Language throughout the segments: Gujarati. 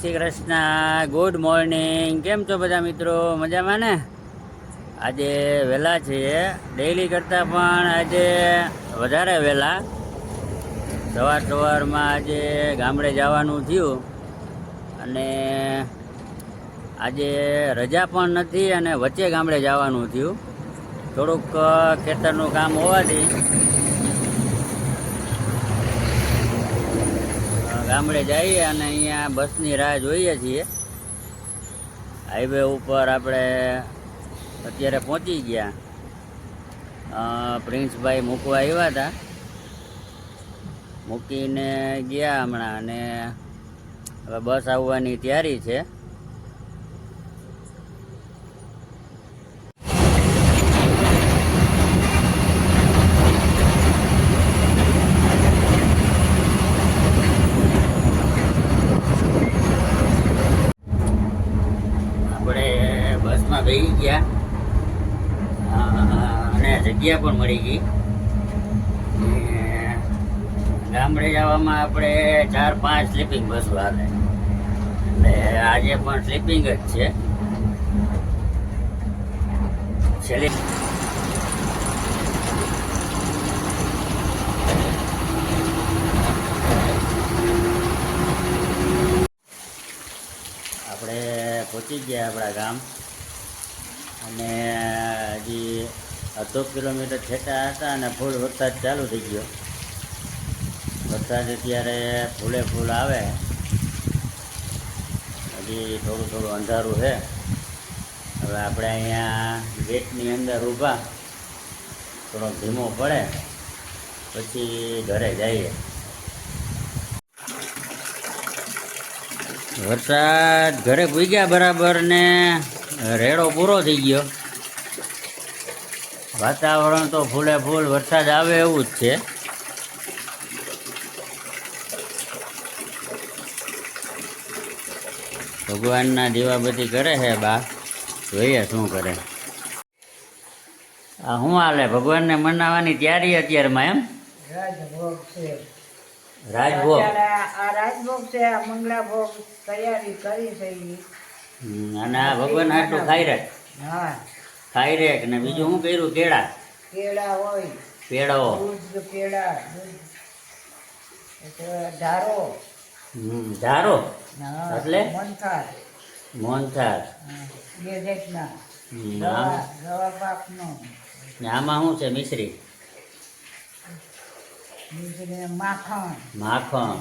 Shri Krishna, good morning. કેમ છો બધા મિત્રો? મજામાં ને? આજે વહેલા છીએ, ડેઈલી કરતાં પણ આજે વધારે વહેલા. સવારમાં આજે ગામડે જવાનું થયું અને આજે રજા પણ નથી અને વચ્ચે ગામડે જવાનું થયું. થોડુંક ખેતરનું કામ હોવાથી ગામડે જઈએ અને અહીંયા બસની રાહ જોઈએ છીએ. હાઈવે ઉપર આપણે અત્યારે પહોંચી ગયા. પ્રિન્સભાઈ મૂકવા આવ્યા હતા, મૂકીને ગયા હમણાં અને હવે બસ આવવાની તૈયારી છે. બસમાં બેસી ગયા અને જગ્યા પણ મળી ગઈ. ગામડે જવામાં આપણે 4-5 સ્લીપિંગ બસો આવે એટલે આજે પણ સ્લીપિંગ જ છે. છેલ્લી આપણે પહોંચી ગયા આપણા ગામ અને હજી અડધો કિલોમીટર છેટા હતા અને ફૂલ વરસાદ ચાલુ થઈ ગયો. વરસાદ અત્યારે ફૂલે ફૂલ આવે, હજી થોડું અંધારું છે. હવે આપણે અહીંયા ગેટની અંદર ઊભા, થોડો ધીમો પડે પછી ઘરે જઈએ. વરસાદ ઘરે પૂગ્યા બરાબર ને રેડો પૂરો થઈ ગયો. વાતાવરણ તો ફૂલે ફૂલ વરસાદ આવે એવું જ છે. ભગવાનના દીવાબત્તી કરે છે બા, જોઈએ શું કરે. આ શું હાલે? ભગવાનને મનાવવાની તૈયારી અત્યારમાં એમ? રાજભોગ છે. રાજભોગ છે. આ મંગળા ભોગ તૈયારી કરી છે. અને આ ભગવાન આટલું ખાઈ રાખ. હા, ખાઈ રેક ને બીજું શું કર્યું? કેળા હોય, પેડો, દૂધ, કેળા, ધારો, ધારો એટલે મોહનથાળ, બે જાતના રવા પાકનો. આમાં શું છે? મિશ્રી, માખણ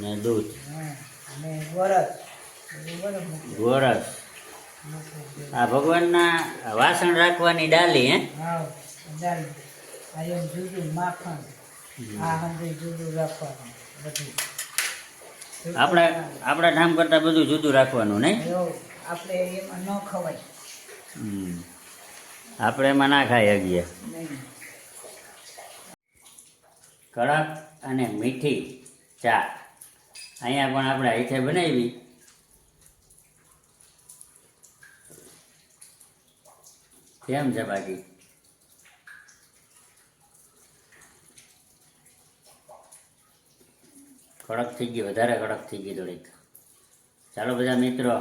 ને દૂધ અને ગોરસ. આ ભગવાનના વાસણ રાખવાની ડાલી. જુદું માખણ, આ હંધે જુદું રાખવાનું. બધું આપણા ધામ કરતા બધું જુદું રાખવાનું નહીં? આપણે એમાં ન ખવાય. આપણે એમાં ના ખાઈ શકીએ. કડક અને મીઠી ચા અહીંયા પણ આપણે હાથે બનાવી. કેમ છે બાકી? કડક થઈ ગઈ, વધારે કડક થઈ ગઈ થોડીક. ચાલો બધા મિત્રો,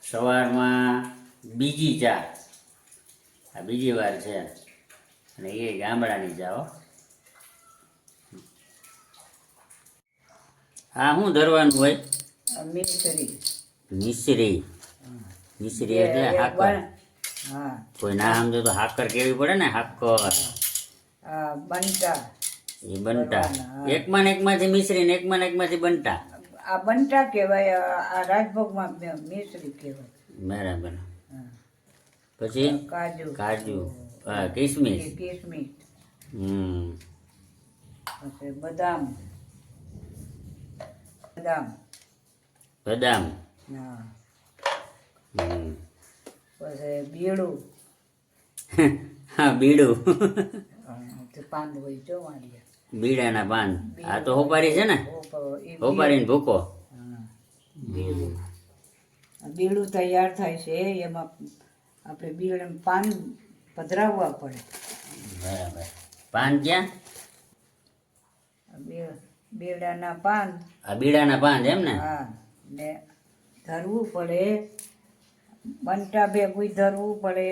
સવારમાં બીજી ચા, આ બીજી વાર છે અને એ ગામડાની ચા. હા, શું ધરવાનું હોય? મિશ્રી એટલે હાકર. કોઈ ના સમજો તો હાકર કેવી પડે ને. હાકર એ બનતા એકમાં ને એકમાંથી મિશ્રી ને એકમાં ને એકમાંથી બનતા. આ બનતા કહેવાય. આ રાજભોગમાં મિશ્રી કહેવાય. બરાબર. પછી કાજુ, કિસમિસ, પછી બદામ. હા. પછી બીડું. હા, બીડું. પાન હોય જોવાની. બીડાના પાન. આ તો હોપારી છે ને? હોપારી ને ભૂકો. બીડું તૈયાર થાય છે. એમાં આપણે બીડ પાન પધરાવવા પડે. બરાબર. પાન ક્યાં? બેડાના પાન. આ બીડાના પાન એમ ને? હા. ને ધરવું પડે, બંટા ભેગું ધરવું પડે,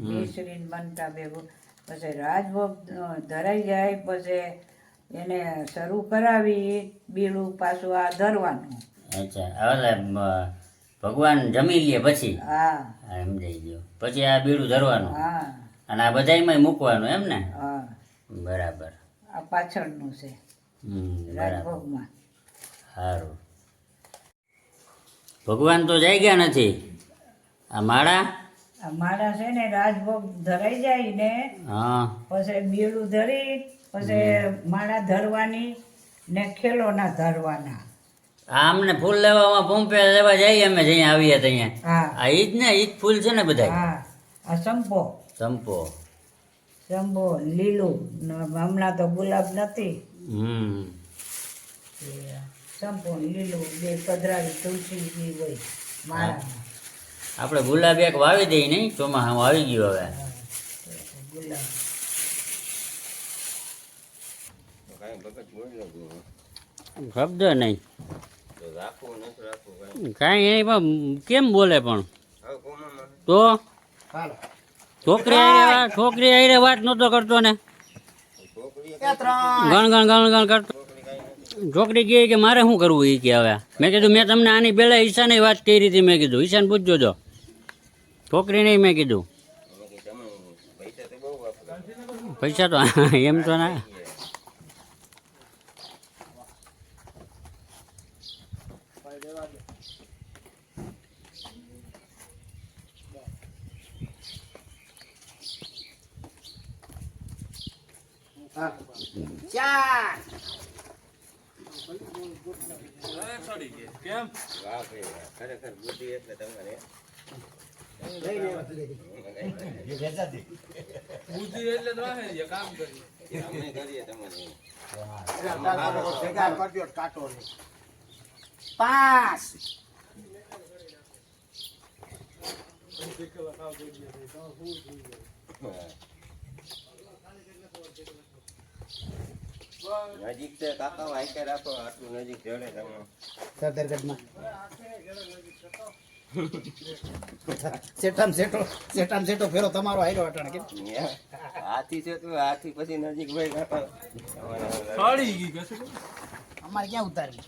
બેસરીને બંટા ભેગું. પછી રાજભોગ ધરાઈ જાય પછી એને શરૂ કરાવી બીડું પાછું આ ધરવાનું. અચ્છા હવે ભગવાન જમી લે પછી હા સમજાઈ ગયો. પછી આ બીડું ધરવાનું હા અને આ બધાયમાંય મૂકવાનું એમ ને? હા બરાબર. આ પાછળનું છે બરાબર. રાજભોગમાં. સારું. ભગવાન તો જઈ ગયા નથી. આ માળા આ માળા છે ને રાજભોગ ધરાઈ જાય ને હા પછી બીડું ધરી પછી માળા ધરવાની ને ખેલોના ધરવાના. આ અમને ફૂલ લેવામાં પંપે લેવા જઈએ અમે જઈ આવીએ તો અહીંયા. હા આ ઈ જ ને, ઈ જ ફૂલ છે ને બધા? હા આ સંપો ચંપો. સંપો લીલું ને હમણાં તો ગુલાબ નથી. સંપો લીલું બે પધરાવી તુલસી બી હોય માળામાં. આપણે ગુલાબ એક વાવી દઈએ નહીં? ચોમાસામાં આવી ગયું હવે. ગુલાબ શબ્દ નહીં કાંઈ એની પણ કેમ બોલે પણ તો છોકરી આઈને વાત નહોતો કરતો ને, ગણ ગણ ગણ ગણ કરતો. છોકરી કહે કે મારે શું કરવું એ કે હવે. મેં કીધું મેં તમને આની પહેલા ઈશાની વાત કરી હતી. મેં કીધું ઈશાને પૂછજો જો. છોકરી નહીં મેં કીધું. પૈસા તો એમ તો ના. નજીક છે કાકા વાઈકે રાખો આટલું નજીક જડે તમે સરદારગઢમાં સેઠામ સેઠો ફેરો તમારો આયરો અટાણે કેમ હાથી છે તો હાથી પછી નજીક ભાઈ કાકા અમારે ક્યાં ઉતારવી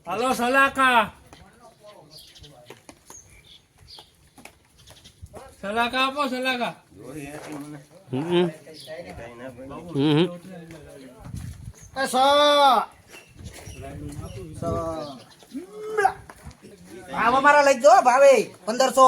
હાલો સલાકા સલાકા આપો સલાકા. દોરી હતી મને હમ કઈ ના બની હમ ભાવ અમારા લઈ જો ભાવે 1500.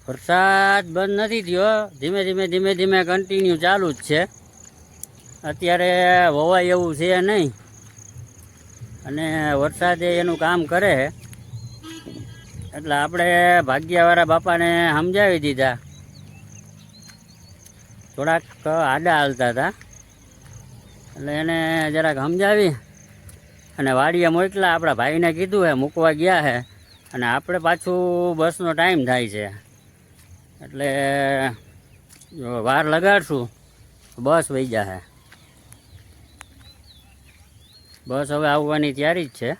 વરસાદ બંધ નથી થયો. ધીમે ધીમે ધીમે ધીમે કન્ટિન્યુ ચાલુ જ છે. અત્યારે વવાય એવું છે નહીં અને વરસાદે એનું કામ કરે છે. એટલે આપણે ભાગ્યવાળા બાપાને સમજાવી દીધા. થોડાક આડા હાલતા હતા એટલે એને જરાક સમજાવી અને વાડીએ મોકલા. આપણા ભાઈને કીધું હે મૂકવા ગયા છે અને આપણે પાછું બસનો ટાઈમ થાય છે એટલે જો વાર લગાડશું બસ વહી જશે. બસ હવે આવવાની તૈયારી જ છે.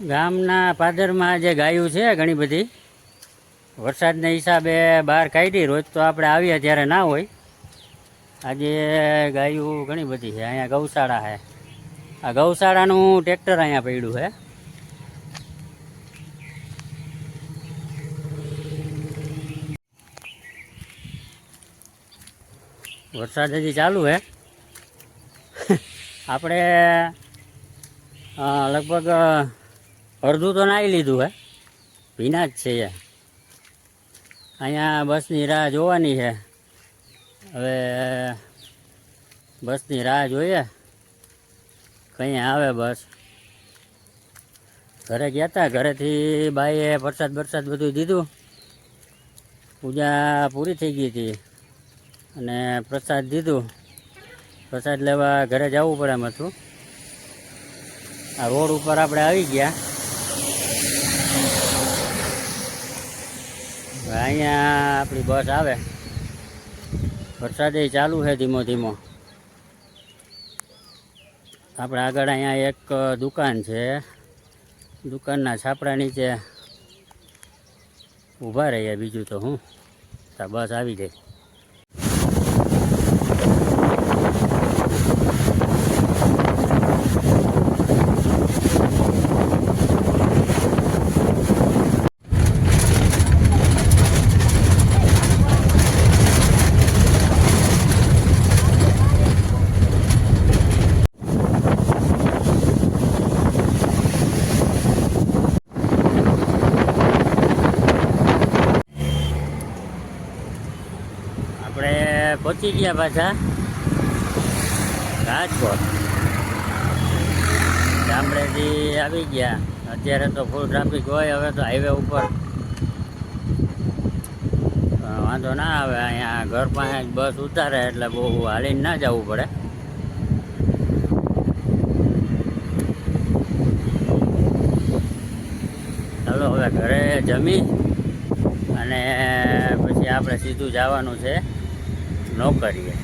ગામના પાદરમાં જે ગાયું છે ઘણી બધી વરસાદના હિસાબે બહાર કાઢી. રોજ તો આપણે આવીએ ત્યારે ના હોય. આજે ગાયું ઘણી બધી છે. અહીંયા ગૌશાળા છે. આ ગૌશાળાનું ટ્રેક્ટર અહીંયા પડ્યું છે. વરસાદ હજી ચાલુ છે. આપણે લગભગ અડધું તો નાહી લીધું છે. ભીના જ છે. અહીંયા બસની રાહ જોવાની છે. હવે બસની રાહ જોઈએ કहीं આવે બસ ઘરે ગયા હતા, ઘરેથી બાઈએ પ્રસાદ બરસાદ બધું દીધું, પૂજા પૂરી થઈ ગઈ હતી અને પ્રસાદ દીધું. પ્રસાદ લેવા ઘરે જવું પડે એમ હતું. આ રોડ ઉપર આપણે આવી ગયા. હવે અહીંયા આપણી બસ આવે. વરસાદ ચાલુ છે ધીમો ધીમો. આપણે આગળ અહીંયા એક દુકાન છે, દુકાનના છાપરા નીચે ઊભા રહીએ. બીજું તો હું બસ આવી જાય. આપણે પહોંચી ગયા પાછા રાજકોટ. ગામડેથી આવી ગયા. અત્યારે તો ફૂલ ટ્રાફિક હોય. હવે તો હાઈવે ઉપર વાંધો ના આવે. અહીંયા ઘર પાસે જ બસ ઉતારે એટલે બહુ હાલીને ના જવું પડે. ચાલો હવે ઘરે જમી અને પછી આપણે સીધું જવાનું છે નોકરીએ.